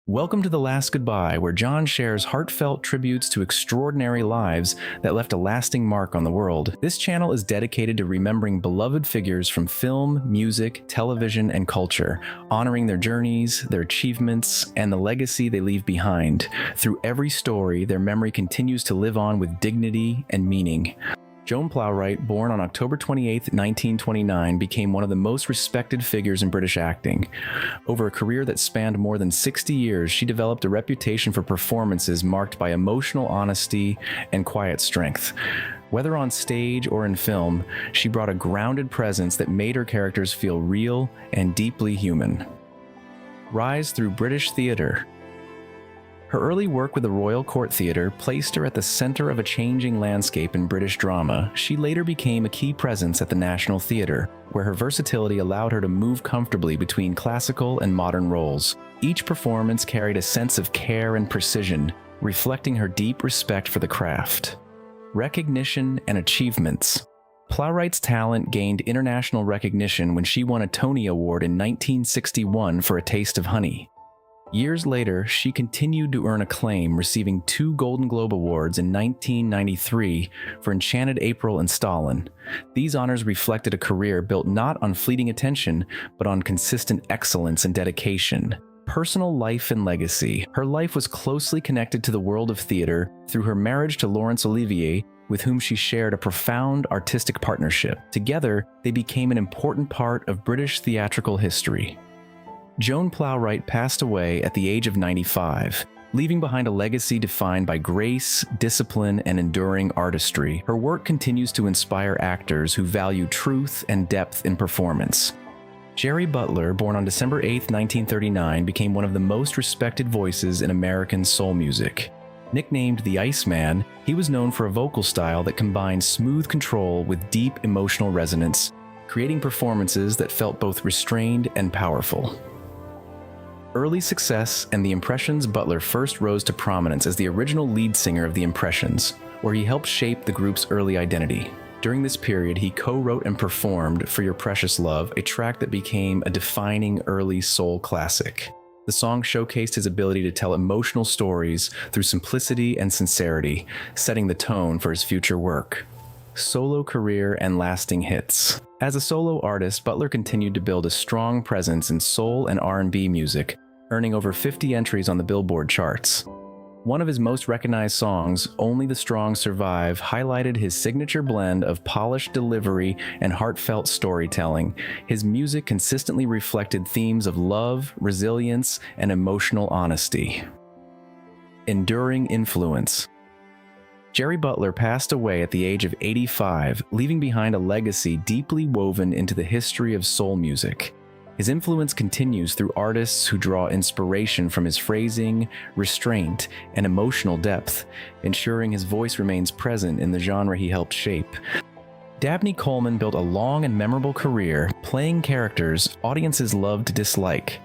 Welcome to The Last Goodbye, where John shares heartfelt tributes to extraordinary lives that left a lasting mark on the world. This channel is dedicated to remembering beloved figures from film, music, television, and culture, honoring their journeys, their achievements, and the legacy they leave behind. Through every story, their memory continues to live on with dignity and meaning. Joan Plowright, born on October 28, 1929, became one of the most respected figures in British acting. Over a career that spanned more than 60 years, she developed a reputation for performances marked by emotional honesty and quiet strength. Whether on stage or in film, she brought a grounded presence that made her characters feel real and deeply human. Rise through British theatre. Her early work with the Royal Court Theatre placed her at the center of a changing landscape in British drama. She later became a key presence at the National Theatre, where her versatility allowed her to move comfortably between classical and modern roles. Each performance carried a sense of care and precision, reflecting her deep respect for the craft. Recognition and achievements. Plowright's talent gained international recognition when she won a Tony Award in 1961 for A Taste of Honey. Years later, she continued to earn acclaim, receiving 2 Golden Globe Awards in 1993 for Enchanted April and Stalin. These honors reflected a career built not on fleeting attention, but on consistent excellence and dedication. Personal life and legacy. Her life was closely connected to the world of theater through her marriage to Laurence Olivier, with whom she shared a profound artistic partnership. Together, they became an important part of British theatrical history. Joan Plowright passed away at the age of 95, leaving behind a legacy defined by grace, discipline, and enduring artistry. Her work continues to inspire actors who value truth and depth in performance. Jerry Butler, born on December 8, 1939, became one of the most respected voices in American soul music. Nicknamed the Iceman, he was known for a vocal style that combined smooth control with deep emotional resonance, creating performances that felt both restrained and powerful. Early success and the Impressions. Butler first rose to prominence as the original lead singer of the Impressions, where he helped shape the group's early identity. During this period, he co-wrote and performed For Your Precious Love, a track that became a defining early soul classic. The song showcased his ability to tell emotional stories through simplicity and sincerity, setting the tone for his future work. Solo career and lasting hits. As a solo artist, Butler continued to build a strong presence in soul and R&B music, earning over 50 entries on the Billboard charts. One of his most recognized songs, Only the Strong Survive, highlighted his signature blend of polished delivery and heartfelt storytelling. His music consistently reflected themes of love, resilience, and emotional honesty. Enduring influence. Jerry Butler passed away at the age of 85, leaving behind a legacy deeply woven into the history of soul music. His influence continues through artists who draw inspiration from his phrasing, restraint, and emotional depth, ensuring his voice remains present in the genre he helped shape. Dabney Coleman built a long and memorable career, playing characters audiences loved to dislike.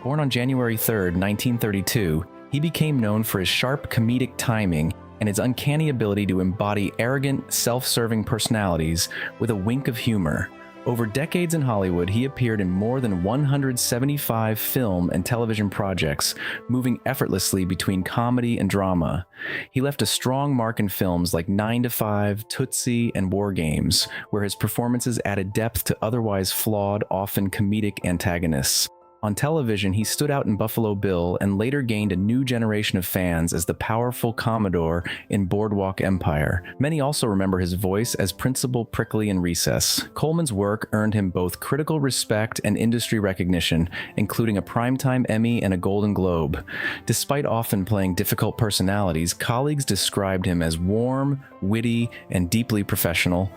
Born on January 3, 1932, he became known for his sharp comedic timing and his uncanny ability to embody arrogant, self-serving personalities with a wink of humor. Over decades in Hollywood, he appeared in more than 175 film and television projects, moving effortlessly between comedy and drama. He left a strong mark in films like 9 to 5, Tootsie, and War Games, where his performances added depth to otherwise flawed, often comedic antagonists. On television, he stood out in Buffalo Bill and later gained a new generation of fans as the powerful Commodore in Boardwalk Empire. Many also remember his voice as Principal Prickly in Recess. Coleman's work earned him both critical respect and industry recognition, including a Primetime Emmy and a Golden Globe. Despite often playing difficult personalities, colleagues described him as warm, witty, and deeply professional.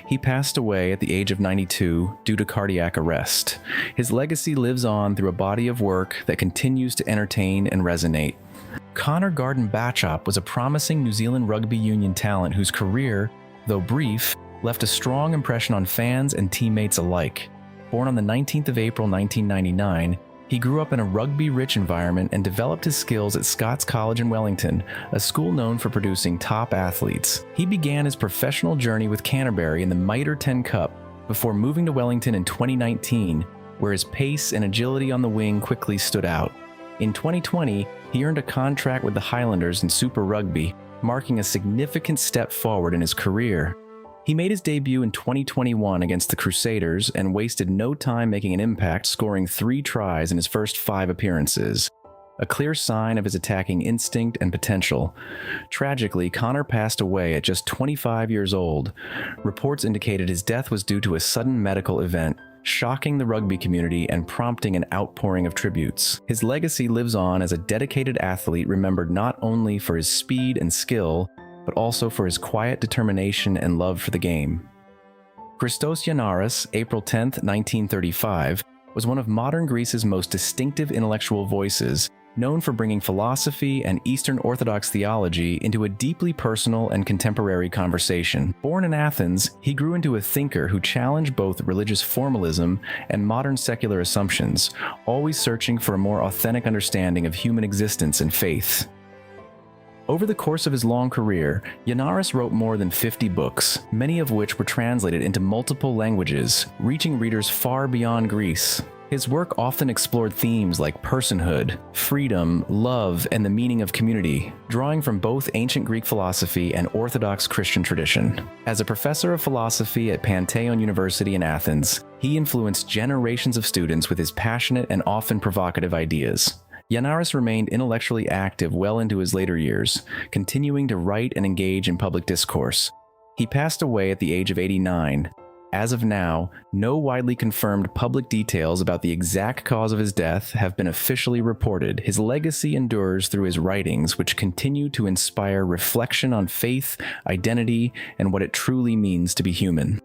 He passed away at the age of 92 due to cardiac arrest. His legacy lives on through a body of work that continues to entertain and resonate. Garden-Bachop was a promising New Zealand rugby union talent whose career, though brief, left a strong impression on fans and teammates alike. Born on the 19th of April 1999, he grew up in a rugby-rich environment and developed his skills at Scots College in Wellington, a school known for producing top athletes. He began his professional journey with Canterbury in the Mitre 10 Cup before moving to Wellington in 2019, where his pace and agility on the wing quickly stood out. In 2020, he earned a contract with the Highlanders in Super Rugby, marking a significant step forward in his career. He made his debut in 2021 against the Crusaders and wasted no time making an impact, scoring 3 tries in his first 5 appearances. A clear sign of his attacking instinct and potential. Tragically, Connor passed away at just 25 years old. Reports indicated his death was due to a sudden medical event, shocking the rugby community and prompting an outpouring of tributes. His legacy lives on as a dedicated athlete remembered not only for his speed and skill, but also for his quiet determination and love for the game. Christos Yannaras, April 10, 1935, was one of modern Greece's most distinctive intellectual voices, known for bringing philosophy and Eastern Orthodox theology into a deeply personal and contemporary conversation. Born in Athens, he grew into a thinker who challenged both religious formalism and modern secular assumptions, always searching for a more authentic understanding of human existence and faith. Over the course of his long career, Yannaras wrote more than 50 books, many of which were translated into multiple languages, reaching readers far beyond Greece. His work often explored themes like personhood, freedom, love, and the meaning of community, drawing from both ancient Greek philosophy and Orthodox Christian tradition. As a professor of philosophy at Pantheon University in Athens, he influenced generations of students with his passionate and often provocative ideas. Yannaras remained intellectually active well into his later years, continuing to write and engage in public discourse. He passed away at the age of 89. As of now, no widely confirmed public details about the exact cause of his death have been officially reported. His legacy endures through his writings, which continue to inspire reflection on faith, identity, and what it truly means to be human.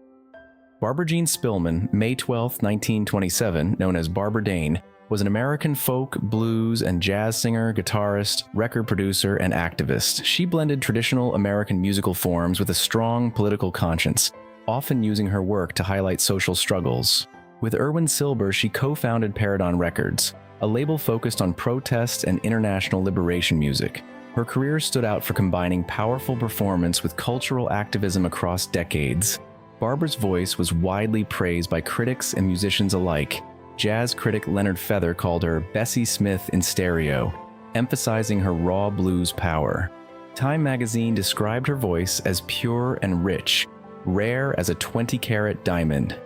Barbara Jean Spillman, May 12, 1927, known as Barbara Dayne, was an American folk, blues, and jazz singer, guitarist, record producer, and activist. She blended traditional American musical forms with a strong political conscience, often using her work to highlight social struggles. With Erwin Silber, she co-founded Paradigm Records, a label focused on protest and international liberation music. Her career stood out for combining powerful performance with cultural activism across decades. Barbara's voice was widely praised by critics and musicians alike. Jazz critic Leonard Feather called her Bessie Smith in stereo, emphasizing her raw blues power. Time magazine described her voice as pure and rich, rare as a 20-carat diamond.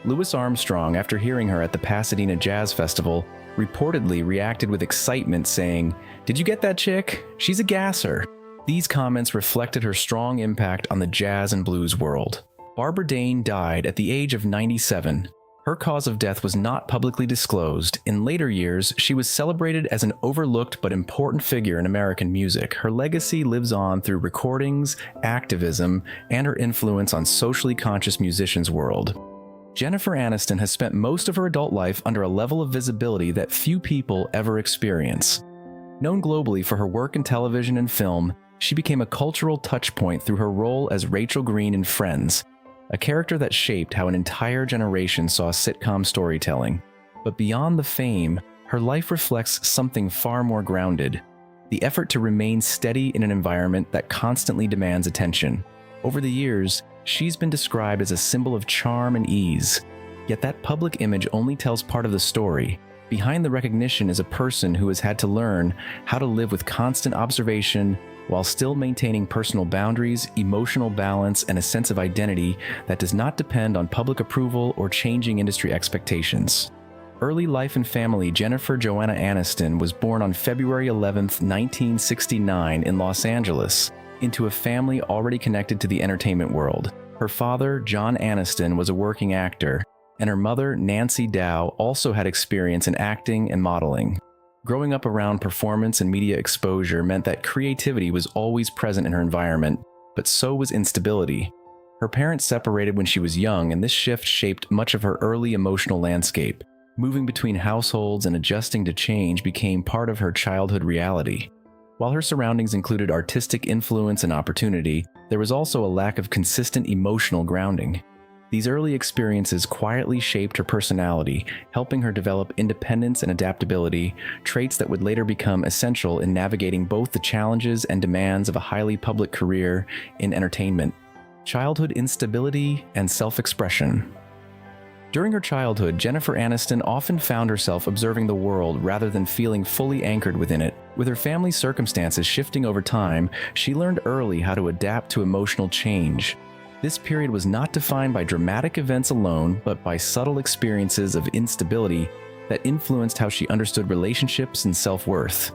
Louis Armstrong, after hearing her at the Pasadena Jazz Festival, reportedly reacted with excitement, saying, "Did you get that chick? She's a gasser." These comments reflected her strong impact on the jazz and blues world. Barbara Dayne died at the age of 97. Her cause of death was not publicly disclosed. In later years, she was celebrated as an overlooked but important figure in American music. Her legacy lives on through recordings, activism, and her influence on socially conscious musicians' world. Jennifer Aniston has spent most of her adult life under a level of visibility that few people ever experience. Known globally for her work in television and film, she became a cultural touchpoint through her role as Rachel Green in Friends, a character that shaped how an entire generation saw sitcom storytelling. But beyond the fame, her life reflects something far more grounded: the effort to remain steady in an environment that constantly demands attention. Over the years, she's been described as a symbol of charm and ease. Yet that public image only tells part of the story. Behind the recognition is a person who has had to learn how to live with constant observation while still maintaining personal boundaries, emotional balance, and a sense of identity that does not depend on public approval or changing industry expectations. Early life and family: Jennifer Joanna Aniston was born on February 11, 1969 in Los Angeles, into a family already connected to the entertainment world. Her father, John Aniston, was a working actor, and her mother, Nancy Dow, also had experience in acting and modeling. Growing up around performance and media exposure meant that creativity was always present in her environment, but so was instability. Her parents separated when she was young, and this shift shaped much of her early emotional landscape. Moving between households and adjusting to change became part of her childhood reality. While her surroundings included artistic influence and opportunity, there was also a lack of consistent emotional grounding. These early experiences quietly shaped her personality, helping her develop independence and adaptability, traits that would later become essential in navigating both the challenges and demands of a highly public career in entertainment. Childhood instability and self-expression. During her childhood, Jennifer Aniston often found herself observing the world rather than feeling fully anchored within it. With her family's circumstances shifting over time, she learned early how to adapt to emotional change. This period was not defined by dramatic events alone, but by subtle experiences of instability that influenced how she understood relationships and self-worth.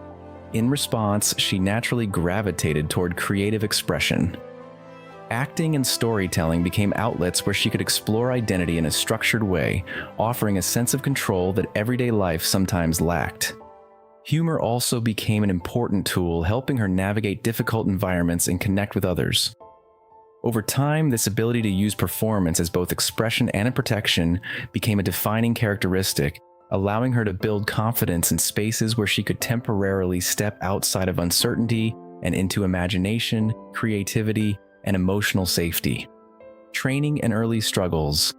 In response, she naturally gravitated toward creative expression. Acting and storytelling became outlets where she could explore identity in a structured way, offering a sense of control that everyday life sometimes lacked. Humor also became an important tool, helping her navigate difficult environments and connect with others. Over time, this ability to use performance as both expression and protection became a defining characteristic, allowing her to build confidence in spaces where she could temporarily step outside of uncertainty and into imagination, creativity, and emotional safety. Training and early struggles.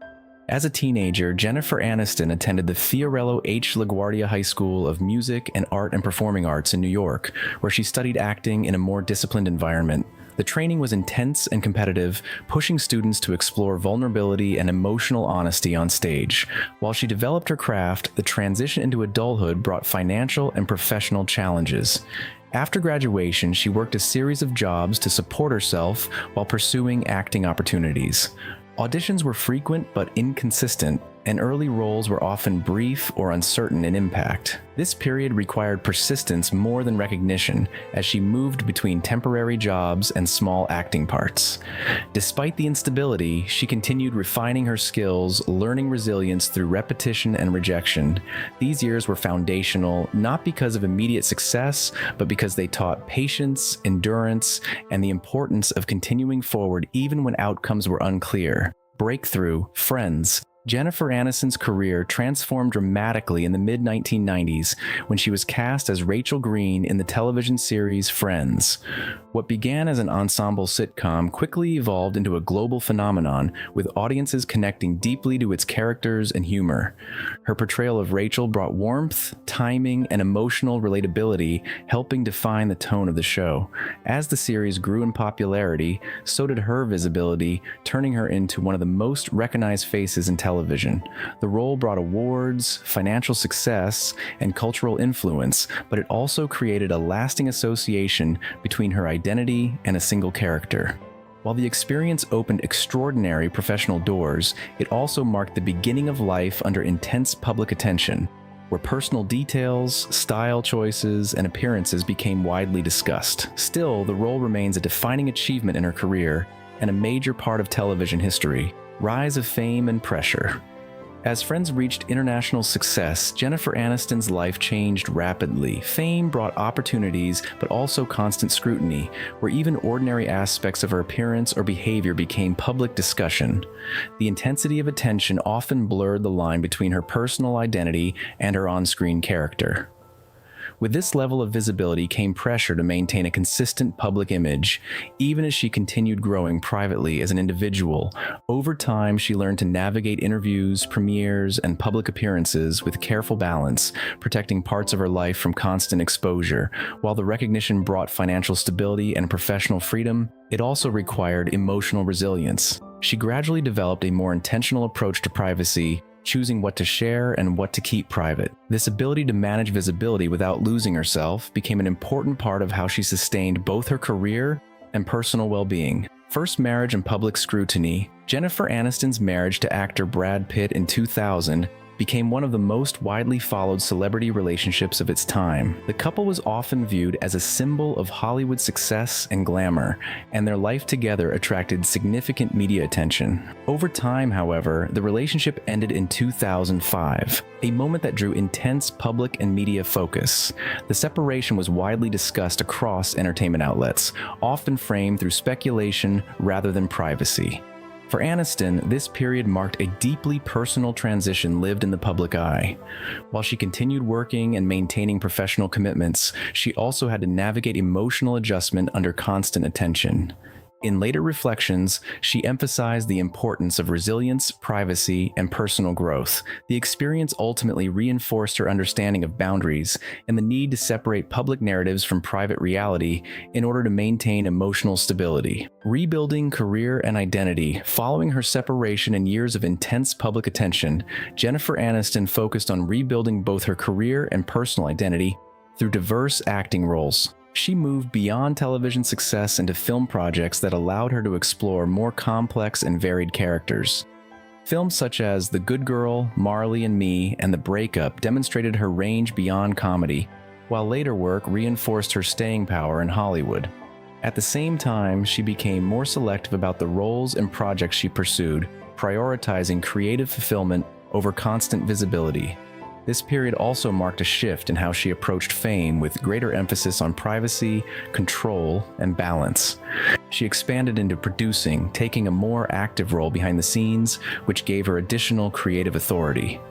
As a teenager, Jennifer Aniston attended the Fiorello H. LaGuardia High School of Music and Art and Performing Arts in New York, where she studied acting in a more disciplined environment. The training was intense and competitive, pushing students to explore vulnerability and emotional honesty on stage. While she developed her craft, the transition into adulthood brought financial and professional challenges. After graduation, she worked a series of jobs to support herself while pursuing acting opportunities. Auditions were frequent but inconsistent, and early roles were often brief or uncertain in impact. This period required persistence more than recognition, as she moved between temporary jobs and small acting parts. Despite the instability, she continued refining her skills, learning resilience through repetition and rejection. These years were foundational, not because of immediate success, but because they taught patience, endurance, and the importance of continuing forward even when outcomes were unclear. Breakthrough, Friends. Jennifer Aniston's career transformed dramatically in the mid-1990s when she was cast as Rachel Green in the television series Friends. What began as an ensemble sitcom quickly evolved into a global phenomenon, with audiences connecting deeply to its characters and humor. Her portrayal of Rachel brought warmth, timing, and emotional relatability, helping define the tone of the show. As the series grew in popularity, so did her visibility, turning her into one of the most recognized faces in television. The role brought awards, financial success, and cultural influence, but it also created a lasting association between her identity and a single character. While the experience opened extraordinary professional doors, it also marked the beginning of life under intense public attention, where personal details, style choices, and appearances became widely discussed. Still, the role remains a defining achievement in her career and a major part of television history. Rise of fame and pressure. As Friends reached international success, Jennifer Aniston's life changed rapidly. Fame brought opportunities, but also constant scrutiny, where even ordinary aspects of her appearance or behavior became public discussion. The intensity of attention often blurred the line between her personal identity and her on-screen character. With this level of visibility came pressure to maintain a consistent public image, even as she continued growing privately as an individual. Over time, she learned to navigate interviews, premieres, and public appearances with careful balance, protecting parts of her life from constant exposure. While the recognition brought financial stability and professional freedom, it also required emotional resilience. She gradually developed a more intentional approach to privacy, choosing what to share and what to keep private. This ability to manage visibility without losing herself became an important part of how she sustained both her career and personal well-being. First marriage and public scrutiny. Jennifer Aniston's marriage to actor Brad Pitt in 2000 became one of the most widely followed celebrity relationships of its time. The couple was often viewed as a symbol of Hollywood success and glamour, and their life together attracted significant media attention. Over time, however, the relationship ended in 2005, a moment that drew intense public and media focus. The separation was widely discussed across entertainment outlets, often framed through speculation rather than privacy. For Aniston, this period marked a deeply personal transition lived in the public eye. While she continued working and maintaining professional commitments, she also had to navigate emotional adjustment under constant attention. In later reflections, she emphasized the importance of resilience, privacy, and personal growth. The experience ultimately reinforced her understanding of boundaries and the need to separate public narratives from private reality in order to maintain emotional stability. Rebuilding career and identity. Following her separation and years of intense public attention, Jennifer Aniston focused on rebuilding both her career and personal identity through diverse acting roles. She moved beyond television success into film projects that allowed her to explore more complex and varied characters. Films such as The Good Girl, Marley and Me, and The Breakup demonstrated her range beyond comedy, while later work reinforced her staying power in Hollywood. At the same time, she became more selective about the roles and projects she pursued, prioritizing creative fulfillment over constant visibility. This period also marked a shift in how she approached fame, with greater emphasis on privacy, control, and balance. She expanded into producing, taking a more active role behind the scenes, which gave her additional creative authority.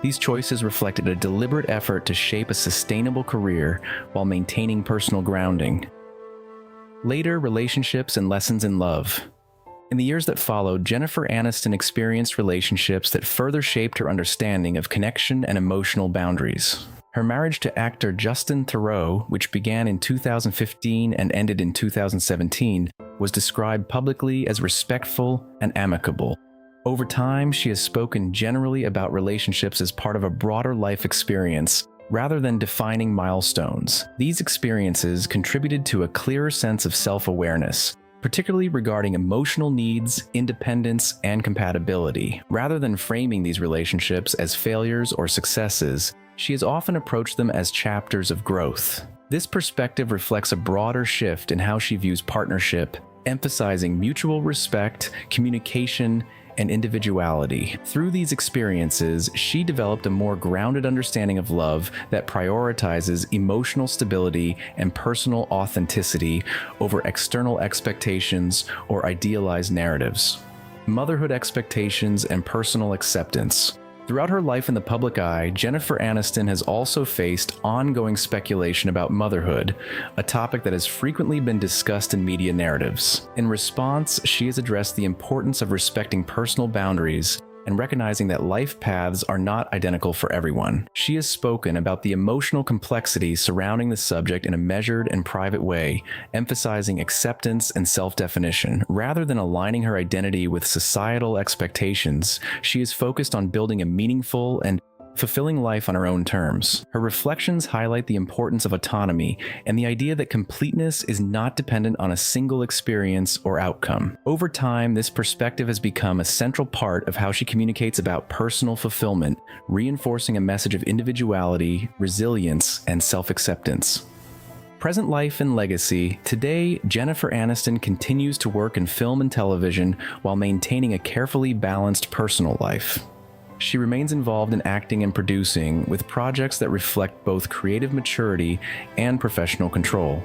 These choices reflected a deliberate effort to shape a sustainable career while maintaining personal grounding. Later, relationships and lessons in love. In the years that followed, Jennifer Aniston experienced relationships that further shaped her understanding of connection and emotional boundaries. Her marriage to actor Justin Theroux, which began in 2015 and ended in 2017, was described publicly as respectful and amicable. Over time, she has spoken generally about relationships as part of a broader life experience, rather than defining milestones. These experiences contributed to a clearer sense of self-awareness, particularly regarding emotional needs, independence, and compatibility. Rather than framing these relationships as failures or successes, she has often approached them as chapters of growth. This perspective reflects a broader shift in how she views partnership, emphasizing mutual respect, communication, and individuality. Through these experiences, she developed a more grounded understanding of love that prioritizes emotional stability and personal authenticity over external expectations or idealized narratives. Motherhood expectations and personal acceptance. Throughout her life in the public eye, Jennifer Aniston has also faced ongoing speculation about motherhood, a topic that has frequently been discussed in media narratives. In response, she has addressed the importance of respecting personal boundaries and recognizing that life paths are not identical for everyone. She has spoken about the emotional complexity surrounding the subject in a measured and private way, emphasizing acceptance and self-definition. Rather than aligning her identity with societal expectations, she is focused on building a meaningful and fulfilling life on her own terms. Her reflections highlight the importance of autonomy and the idea that completeness is not dependent on a single experience or outcome. Over time, this perspective has become a central part of how she communicates about personal fulfillment, reinforcing a message of individuality, resilience, and self-acceptance. Present life and legacy. Today, Jennifer Aniston continues to work in film and television while maintaining a carefully balanced personal life. She remains involved in acting and producing, with projects that reflect both creative maturity and professional control.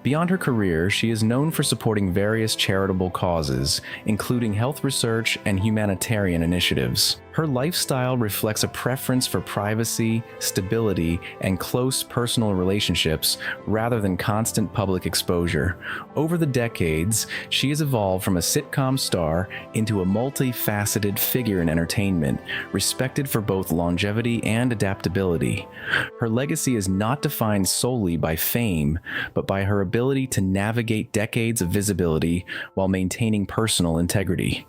Beyond her career, she is known for supporting various charitable causes, including health research and humanitarian initiatives. Her lifestyle reflects a preference for privacy, stability, and close personal relationships rather than constant public exposure. Over the decades, she has evolved from a sitcom star into a multifaceted figure in entertainment, respected for both longevity and adaptability. Her legacy is not defined solely by fame, but by her ability to navigate decades of visibility while maintaining personal integrity.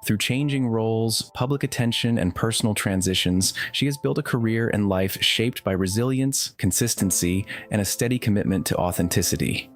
Through changing roles, public attention, and personal transitions, she has built a career and life shaped by resilience, consistency, and a steady commitment to authenticity.